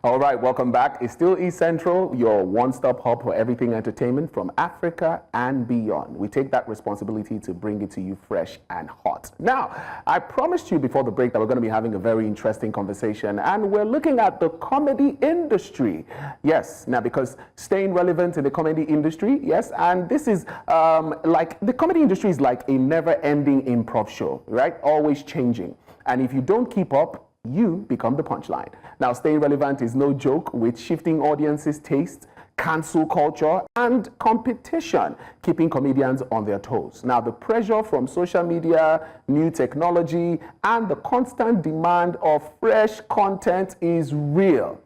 All right, welcome back. It's still East Central, your one-stop hub for everything entertainment from Africa and beyond. We take that responsibility to bring it to you fresh and hot. Now, I promised you before the break that we're going to be having a very interesting conversation, and we're looking at the comedy industry. Yes, now because staying relevant in the comedy industry, yes, and this is like the comedy industry is like a never-ending improv show, right? Always changing. And if you don't keep up, you become the punchline. Now, staying relevant is no joke with shifting audiences' tastes, cancel culture, and competition, keeping comedians on their toes. Now, the pressure from social media, new technology, and the constant demand of fresh content is real.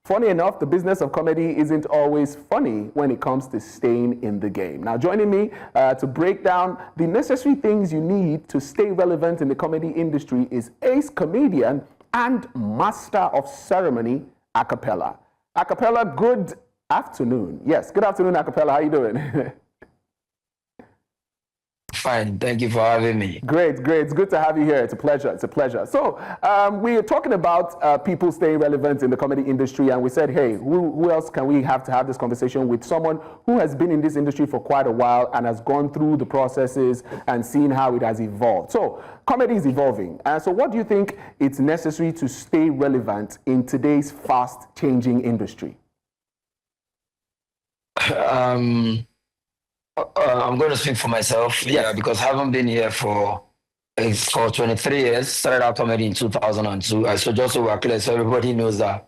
Funny enough, the business of comedy isn't always funny when it comes to staying in the game. Now, joining me to break down the necessary things you need to stay relevant in the comedy industry is ace comedian and master of ceremony, Acapella. Acapella, good afternoon. Yes, good afternoon, Acapella. How you doing? Fine, thank you for having me. Great. It's good to have you here. It's a pleasure. So we are talking about people staying relevant in the comedy industry, and we said, hey, who else can we have to have this conversation with? Someone who has been in this industry for quite a while and has gone through the processes and seen how it has evolved. So comedy is evolving. So what do you think it's necessary to stay relevant in today's fast-changing industry? I'm going to speak for myself, yeah, because I haven't been here for 23 years. Started out comedy in 2002. So just so we're clear, so everybody knows that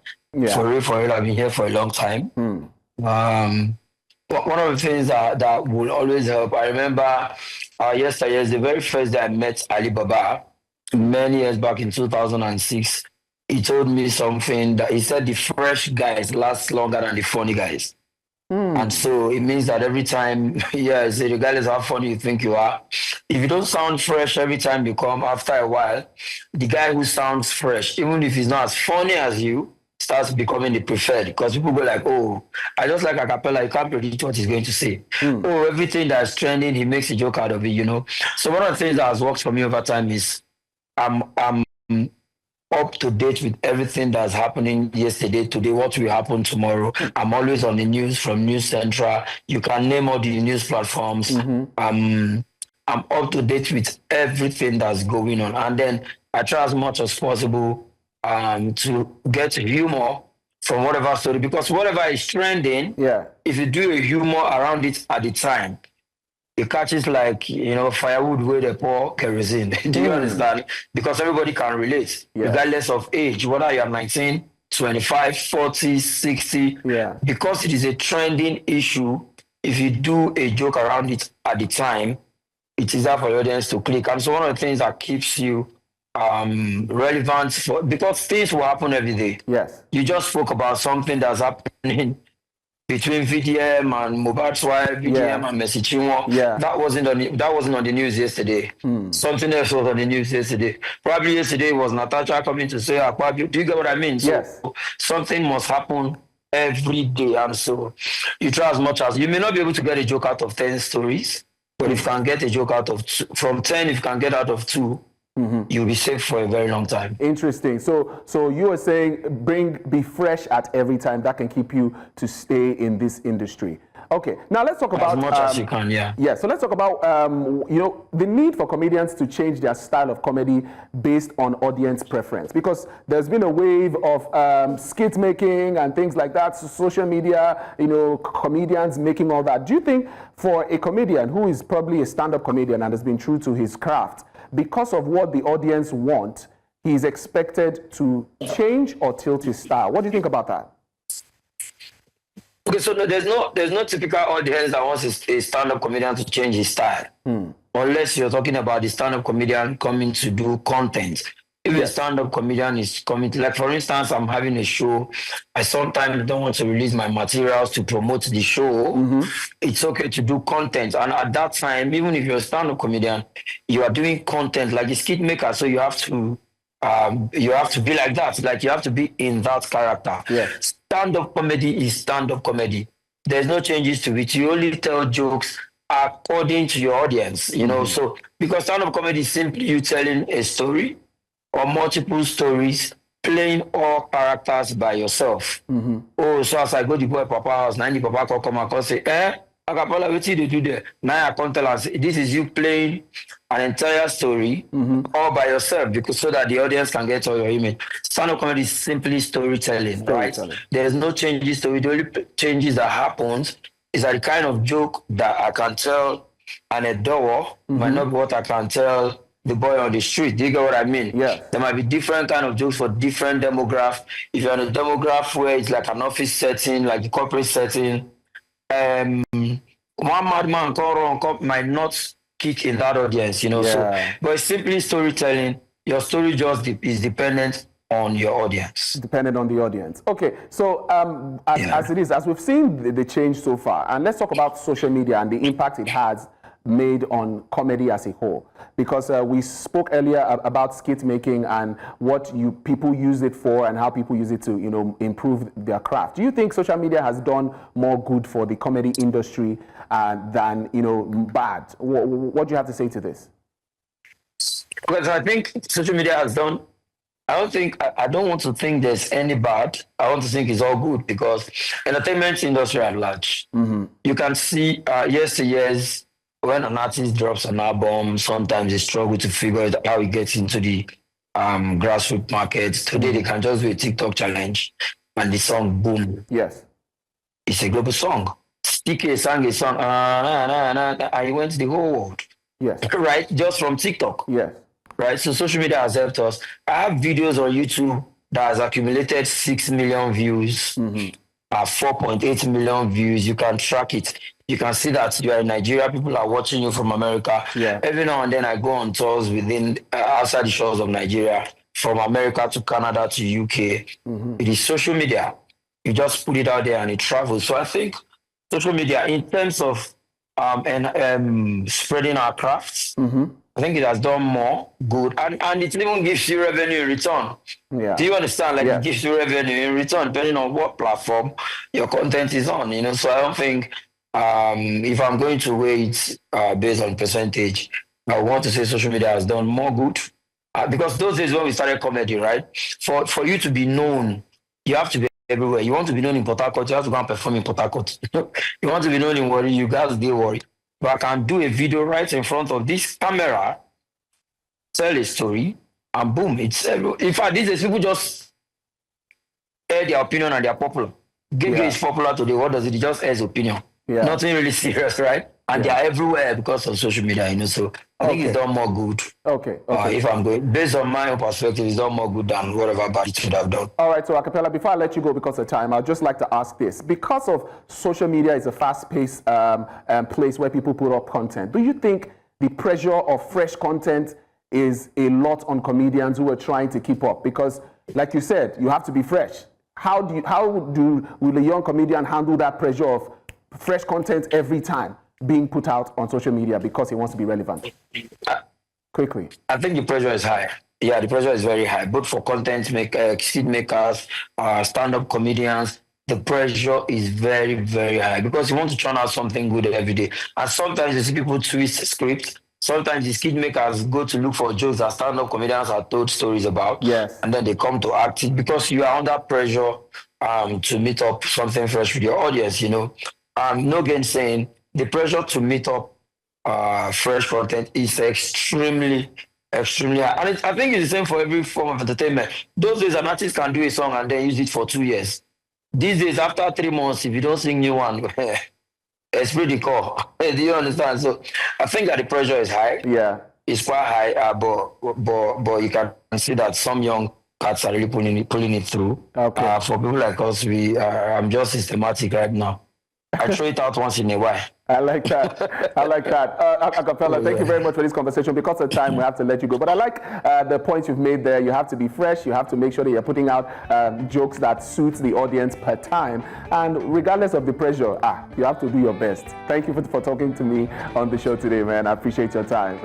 for real, I've been here for a long time. But one of the things that will always help, I remember yesterday, the very first day I met Ali Baba, many years back in 2006, he told me something that he said the fresh guys last longer than the funny guys. And so it means that every time, so regardless how funny you think you are, if you don't sound fresh every time you come, after a while, the guy who sounds fresh, even if he's not as funny as you, starts becoming the preferred, because people go like, oh, I just like Acapella, you can't predict what he's going to say. Oh, everything that's trending, he makes a joke out of it, you know. So one of the things that has worked for me over time is I'm up to date with everything that's happening yesterday, today, what will happen tomorrow. I'm always on the news from News Central. You can name all the news platforms. I'm up to date with everything that's going on. And then I try as much as possible to get humor from whatever story, because whatever is trending, if you do a humor around it at the time, it catches like, you know, firewood where they pour kerosene. Do you understand? Because everybody can relate, regardless of age, whether you are 19, 25, 40, 60. Because it is a trending issue, if you do a joke around it at the time, it is there for your audience to click. And so one of the things that keeps you relevant, because things will happen every day. You just spoke about something that's happening between VDM and Mohbad's wife, VDM and Mercy Chinwo. That wasn't on the news yesterday. Something else was on the news yesterday. Probably yesterday was Natasha coming to say, do you get what I mean? So something must happen every day. And so you try as much as you may not be able to get a joke out of 10 stories, but if you can get a joke out of from 10, if you can get out of 2, you'll be safe for a very long time. Interesting. So you are saying be fresh at every time. That can keep you to stay in this industry. Okay. Now let's talk about as much as you can. So let's talk about you know, the need for comedians to change their style of comedy based on audience preference, because there's been a wave of skit making and things like that. So social media, you know, comedians making all that. Do you think for a comedian who is probably a stand-up comedian and has been true to his craft, because of what the audience want, he is expected to change or tilt his style? What do you think about that? Okay, so there's no typical audience that wants a stand-up comedian to change his style, unless you're talking about the stand-up comedian coming to do content. If a stand-up comedian is coming to, like for instance, I'm having a show, I sometimes don't want to release my materials to promote the show. It's okay to do content. And at that time, even if you're a stand-up comedian, you are doing content like a skit maker. So you have to be like that. Like you have to be in that character. Stand-up comedy is stand-up comedy. There's no changes to it. You only tell jokes according to your audience, you know. So because stand-up comedy is simply you telling a story or multiple stories playing all characters by yourself. Oh, so as I go to boy papa house, now the papa come and say, acapella, what you do there? Now I come tell us this is you playing an entire story all by yourself, because so that the audience can get all your image. Stand-up comedy is simply storytelling, right? There is no changes to it. The only changes that happens is that the kind of joke that I can tell an adult might not be what I can tell the boy on the street. Do you get what I mean? Yeah. There might be different kind of jokes for different demographics. If you're in a demographic where it's like an office setting, like a corporate setting, one madman might not kick in that audience, you know. Yeah. So, but it's simply storytelling. Your story just is dependent on your audience. Dependent on the audience. Okay, so as it is, as we've seen the change so far, and let's talk about social media and the impact it has made on comedy as a whole, because we spoke earlier about skit making and what people use it for and how people use it to, you know, improve their craft. Do you think social media has done more good for the comedy industry than, you know, bad? What do you have to say to this? Because I think social media has done, I don't want to think there's any bad. I want to think it's all good, because entertainment industry at large, you can see years when an artist drops an album, sometimes they struggle to figure out how he gets into the grassroots markets. Today they can just do a TikTok challenge and the song boom. Yes. It's a global song. TK sang a song, and he went to the whole world. Yes. Right? Just from TikTok. Yes. Right? So social media has helped us. I have videos on YouTube that has accumulated 6 million views, 4.8 million views. You can track it. You can see that you are in Nigeria. People are watching you from America. Yeah. Every now and then I go on tours within outside the shores of Nigeria, from America to Canada to UK. It is social media. You just put it out there and it travels. So I think social media, in terms of spreading our crafts, I think it has done more good, and it even gives you revenue in return. Yeah. Do you understand? Like, it gives you revenue in return depending on what platform your content is on. You know, so I don't think if I'm going to weigh it based on percentage, I want to say social media has done more good, because those days when we started comedy, right? For you to be known, you have to be everywhere. You want to be known in Port Harcourt, you have to go and perform in Port Harcourt. You want to be known in Warri, you guys get Warri. But I can do a video right in front of this camera, tell a story, and boom, it's in fact, these days people just air their opinion and they're popular. Gege is popular today. What does it? It just airs opinion. Yeah. Nothing really serious, right? And they are everywhere because of social media, you know. So I think it's done more good. Okay. If I'm going based on my own perspective, it's done more good than whatever bad it should have done. All right, so Acapella, before I let you go because of time, I'd just like to ask this. Because of social media is a fast-paced place where people put up content, do you think the pressure of fresh content is a lot on comedians who are trying to keep up? Because, like you said, you have to be fresh. How will a young comedian handle that pressure of fresh content every time being put out on social media because he wants to be relevant? Quickly. I think the pressure is high. Yeah, the pressure is very high, both for content skit makers, stand-up comedians. The pressure is very, very high because you want to churn out something good every day. And sometimes you see people twist scripts. Sometimes the skit makers go to look for jokes that stand-up comedians are told stories about. Yes. And then they come to act it because you are under pressure to meet up something fresh with your audience, you know. No gainsaying, the pressure to meet up fresh content is extremely high. And I think it's the same for every form of entertainment. Those days an artist can do a song and then use it for 2 years. These days, after 3 months, if you don't sing new one, it's pretty cool. Do you understand? So I think that the pressure is high. Yeah. It's quite high, but you can see that some young cats are really pulling it through. Okay. For people like us, I'm just systematic right now. I throw it out once in a while. I like that. Acapella, thank you very much for this conversation. Because of time, we have to let you go. But I like the points you've made there. You have to be fresh. You have to make sure that you're putting out jokes that suits the audience per time. And regardless of the pressure, you have to do your best. Thank you for talking to me on the show today, man. I appreciate your time.